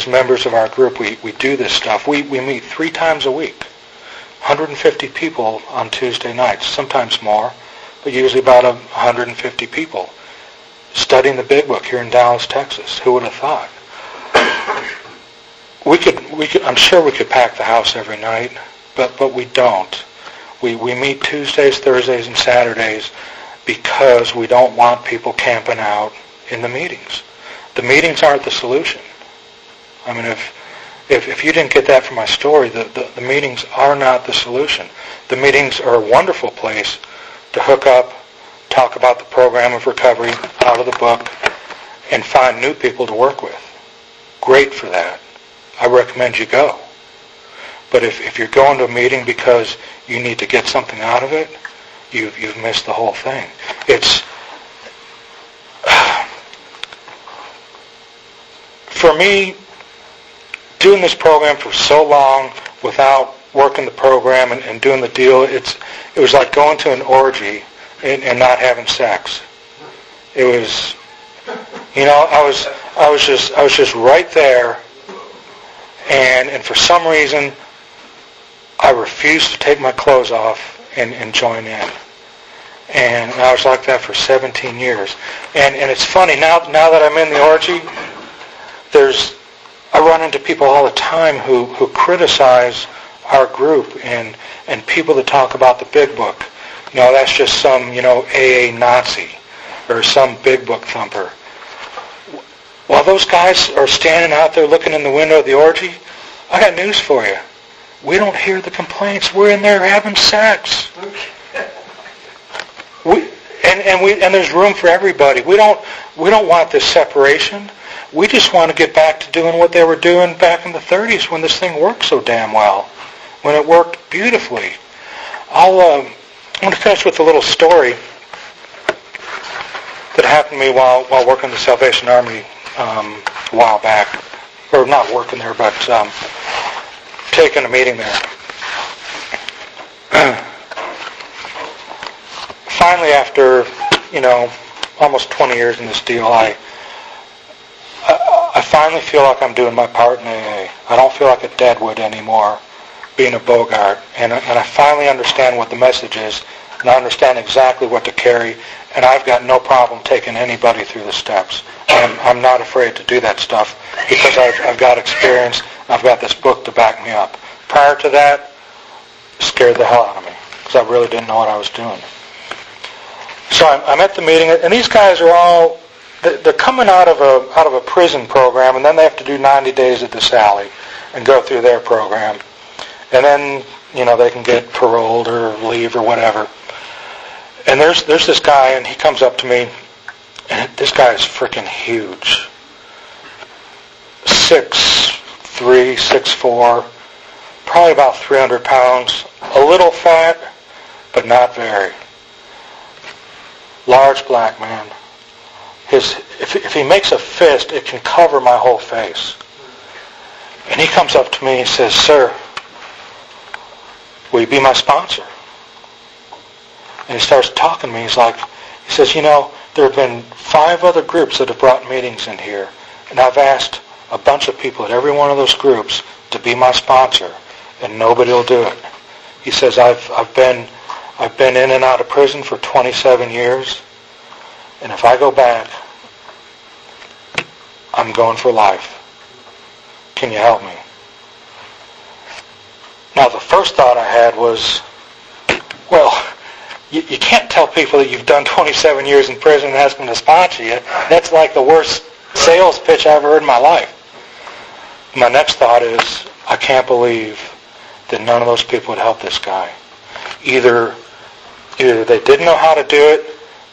members of our group, we do this stuff. We meet 3 times a week, 150 people on Tuesday nights, sometimes more, but usually about 150 people, studying the Big Book here in Dallas, Texas. Who would have thought? I'm sure we could pack the house every night, but we don't. We meet Tuesdays, Thursdays, and Saturdays because we don't want people camping out in the meetings. The meetings aren't the solution. I mean, if you didn't get that from my story, the meetings are not the solution. The meetings are a wonderful place to hook up, talk about the program of recovery out of the book, and find new people to work with. Great for that. I recommend you go. But if you're going to a meeting because you need to get something out of it, you've missed the whole thing. For me, doing this program for so long without working the program and doing the deal, it was like going to an orgy and not having sex. It was, I was just right there, and for some reason, I refused to take my clothes off and join in. And I was like that for 17 years. And it's funny, now that I'm in the orgy, I run into people all the time who criticize our group and people that talk about the Big Book. That's just some, AA Nazi or some Big Book thumper. While those guys are standing out there looking in the window of the orgy, I got news for you. We don't hear the complaints. We're in there having sex. And there's room for everybody. We don't want this separation. We just want to get back to doing what they were doing back in the 30s when this thing worked so damn well, when it worked beautifully. I'm going to finish with a little story that happened to me while working the Salvation Army a while back, or not working there, but taking a meeting there. Finally, after almost 20 years in this deal, I finally feel like I'm doing my part in AA. I don't feel like a deadwood anymore, being a Bogart, and I finally understand what the message is, and I understand exactly what to carry, and I've got no problem taking anybody through the steps. I'm not afraid to do that stuff because I've got experience. I've got this book to back me up. Prior to that, it scared the hell out of me because I really didn't know what I was doing. So I'm at the meeting, and these guys are all, they're coming out of a prison program, and then they have to do 90 days at this alley and go through their program. And then, they can get paroled or leave or whatever. And there's this guy, and he comes up to me, and this guy is freaking huge. 6'3", 6'4", probably about 300 pounds, a little fat, but not very. Large black man. If he makes a fist, it can cover my whole face. And he comes up to me and says, "Sir, will you be my sponsor?" And he starts talking to me. He says, there have been 5 other groups that have brought meetings in here, and I've asked a bunch of people at every one of those groups to be my sponsor, and nobody will do it. He says, I've been in and out of prison for 27 years, and if I go back, I'm going for life. Can you help me? Now, the first thought I had was, well, you can't tell people that you've done 27 years in prison and ask them to sponsor you. That's like the worst sales pitch I ever heard in my life. My next thought is, I can't believe that none of those people would help this guy. Either they didn't know how to do it,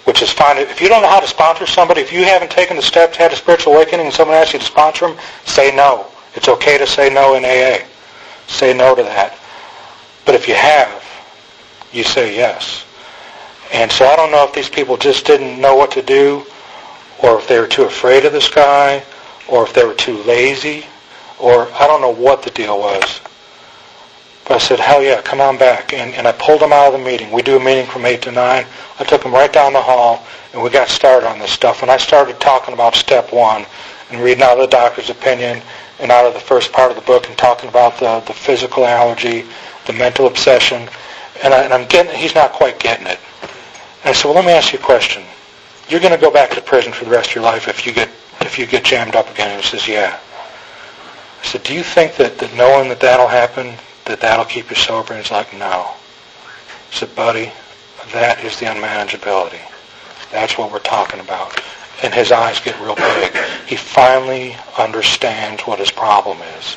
which is fine. If you don't know how to sponsor somebody, if you haven't taken the steps, had a spiritual awakening, and someone asks you to sponsor them, say no. It's okay to say no in AA. Say no to that. But if you have, you say yes. And so I don't know if these people just didn't know what to do, or if they were too afraid of this guy, or if they were too lazy, or I don't know what the deal was. But I said, hell yeah, come on back. And I pulled them out of the meeting. We do a meeting from 8 to 9. I took them right down the hall, and we got started on this stuff. And I started talking about step 1 and reading out of the doctor's opinion and out of the first part of the book and talking about the physical allergy, the mental obsession. And I'm getting, he's not quite getting it. And I said, well, let me ask you a question. You're going to go back to prison for the rest of your life if you get jammed up again. And he says, yeah. I said, do you think that knowing that that'll happen, that'll keep you sober? And he's like, no. I said, buddy, that is the unmanageability. That's what we're talking about. And his eyes get real big. He finally understands what his problem is.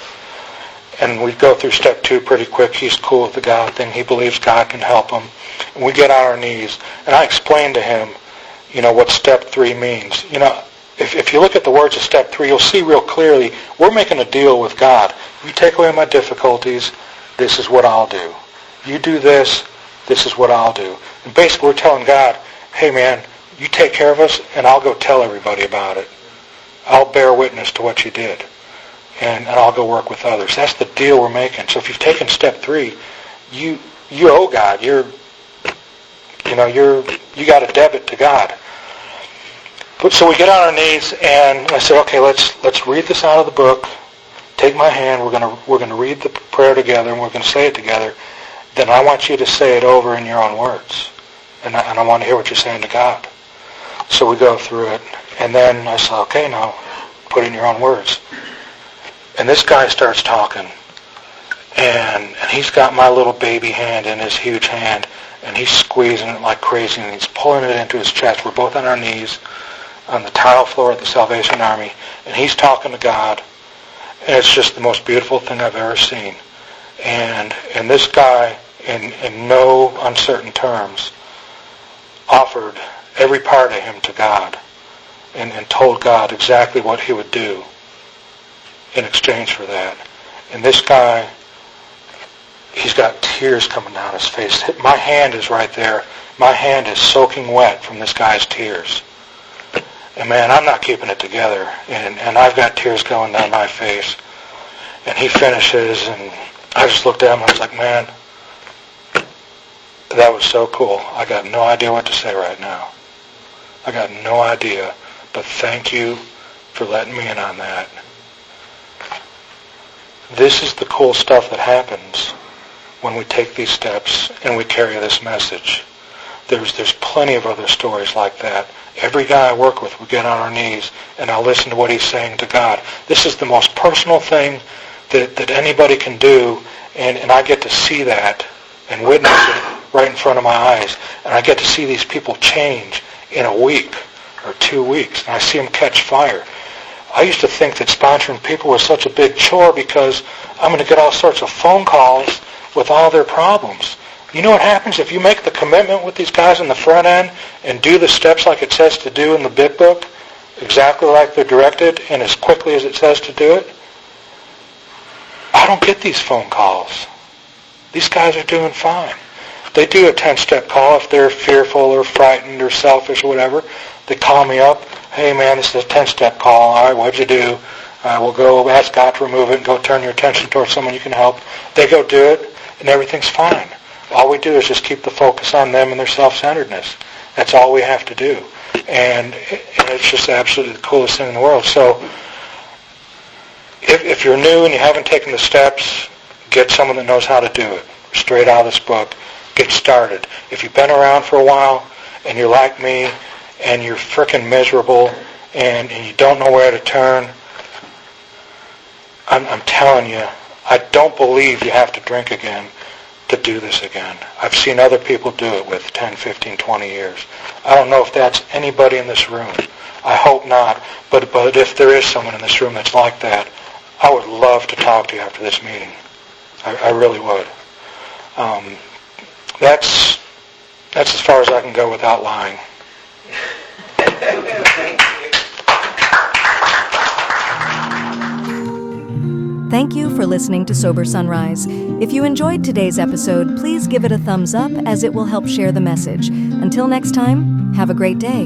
And we go through step 2 pretty quick. He's cool with the God thing. He believes God can help him. And we get on our knees. And I explained to him, what step 3 means. If you look at the words of step 3, you'll see real clearly, we're making a deal with God. You take away my difficulties, this is what I'll do. You do this, this is what I'll do. And basically we're telling God, hey man, you take care of us and I'll go tell everybody about it. I'll bear witness to what you did. And I'll go work with others. That's the deal we're making. So if you've taken step 3, you owe God. You got a debit to God. So we get on our knees, and I said, okay, let's read this out of the book. Take my hand. We're gonna read the prayer together, and we're gonna say it together. Then I want you to say it over in your own words, and I want to hear what you're saying to God. So we go through it, and then I said, okay, now put it in your own words. And this guy starts talking, and he's got my little baby hand in his huge hand, and he's squeezing it like crazy, and he's pulling it into his chest. We're both on our knees on the tile floor at the Salvation Army, and he's talking to God, and it's just the most beautiful thing I've ever seen. And this guy, in no uncertain terms, offered every part of him to God, and told God exactly what he would do in exchange for that. And this guy, he's got tears coming down his face. My hand is right there. My hand is soaking wet from this guy's tears. And man, I'm not keeping it together. And I've got tears going down my face. And he finishes, and I just looked at him and I was like, man, that was so cool. I got no idea what to say right now. I got no idea. But thank you for letting me in on that. This is the cool stuff that happens when we take these steps and we carry this message. There's plenty of other stories like that. Every guy I work with, we get on our knees and I'll listen to what he's saying to God. This is the most personal thing that anybody can do, and I get to see that and witness it right in front of my eyes. And I get to see these people change in a week or 2 weeks, and I see them catch fire. I used to think that sponsoring people was such a big chore because I'm going to get all sorts of phone calls with all their problems. You know what happens if you make the commitment with these guys in the front end and do the steps like it says to do in the big book, exactly like they're directed and as quickly as it says to do it? I don't get these phone calls. These guys are doing fine. They do a 10-step call if they're fearful or frightened or selfish or whatever. They call me up. Hey, man, this is a 10-step call. All right, what'd you do? We'll go ask God to remove it and go turn your attention towards someone you can help. They go do it, and everything's fine. All we do is just keep the focus on them and their self-centeredness. That's all we have to do. And it's just absolutely the coolest thing in the world. So if you're new and you haven't taken the steps, get someone that knows how to do it. Straight out of this book. Get started. If you've been around for a while and you're like me and you're frickin' miserable and you don't know where to turn, I'm telling you, I don't believe you have to drink again to do this again. I've seen other people do it with 10, 15, 20 years. I don't know if that's anybody in this room. I hope not. But if there is someone in this room that's like that, I would love to talk to you after this meeting. I really would. That's as far as I can go without lying. Thank you for listening to Sober Sunrise. If you enjoyed today's episode, please give it a thumbs up as it will help share the message. Until next time, have a great day.